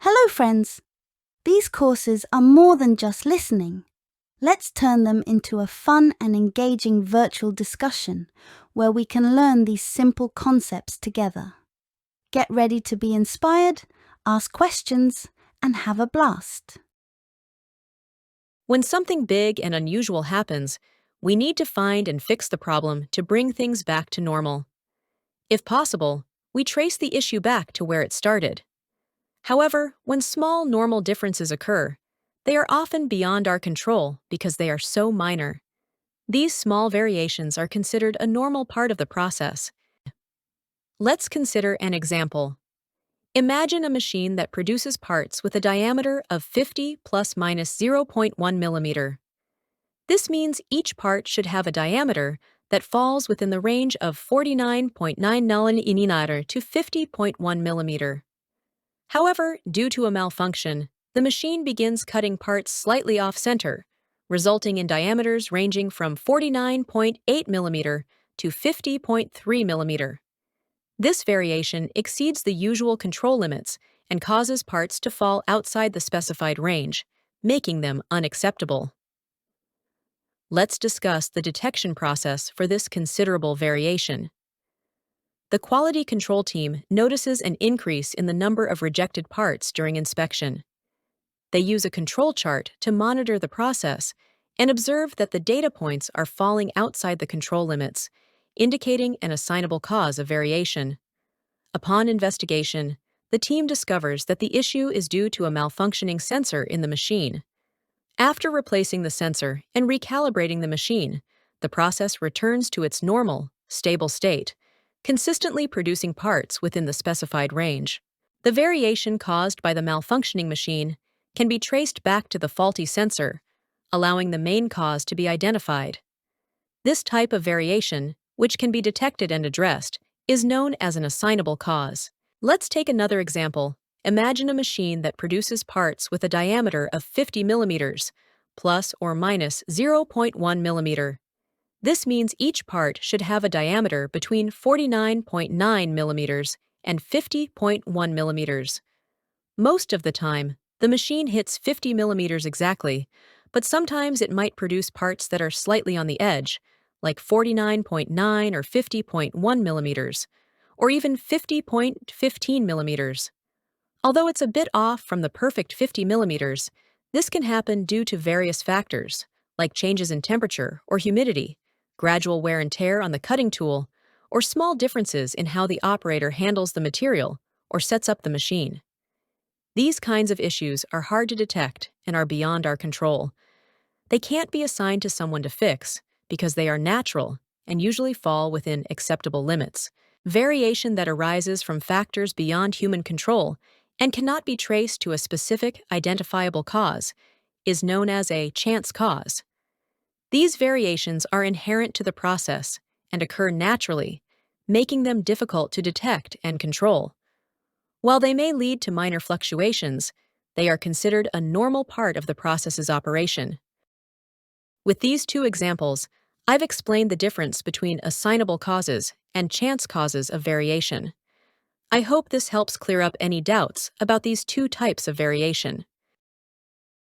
Hello, friends! These courses are more than just listening. Let's turn them into a fun and engaging virtual discussion where we can learn these simple concepts together. Get ready to be inspired, ask questions, and have a blast. When something big and unusual happens, we need to find and fix the problem to bring things back to normal. If possible, we trace the issue back to where it started. However, when small normal differences occur, they are often beyond our control because they are so minor. These small variations are considered a normal part of the process. Let's consider an example. Imagine a machine that produces parts with a diameter of 50 plus minus 0.1 millimeter. This means each part should have a diameter that falls within the range of 49.9 mm to 50.1 millimeter. However, due to a malfunction, the machine begins cutting parts slightly off-center, resulting in diameters ranging from 49.8 millimeter to 50.3 millimeter. This variation exceeds the usual control limits and causes parts to fall outside the specified range, making them unacceptable. Let's discuss the detection process for this considerable variation. The quality control team notices an increase in the number of rejected parts during inspection. They use a control chart to monitor the process and observe that the data points are falling outside the control limits, indicating an assignable cause of variation. Upon investigation, the team discovers that the issue is due to a malfunctioning sensor in the machine. After replacing the sensor and recalibrating the machine, the process returns to its normal, stable state, consistently producing parts within the specified range. The variation caused by the malfunctioning machine can be traced back to the faulty sensor, allowing the main cause to be identified. This type of variation, which can be detected and addressed, is known as an assignable cause. Let's take another example. Imagine a machine that produces parts with a diameter of 50 millimeters, plus or minus 0.1 millimeter. This means each part should have a diameter between 49.9 millimeters and 50.1 millimeters. Most of the time, the machine hits 50 millimeters exactly, but sometimes it might produce parts that are slightly on the edge, like 49.9 or 50.1 millimeters, or even 50.15 millimeters. Although it's a bit off from the perfect 50 millimeters, this can happen due to various factors, like changes in temperature or humidity, gradual wear and tear on the cutting tool, or small differences in how the operator handles the material or sets up the machine. These kinds of issues are hard to detect and are beyond our control. They can't be assigned to someone to fix because they are natural and usually fall within acceptable limits. Variation that arises from factors beyond human control and cannot be traced to a specific, identifiable cause is known as a chance cause. These variations are inherent to the process and occur naturally, making them difficult to detect and control. While they may lead to minor fluctuations, they are considered a normal part of the process's operation. With these two examples, I've explained the difference between assignable causes and chance causes of variation. I hope this helps clear up any doubts about these two types of variation.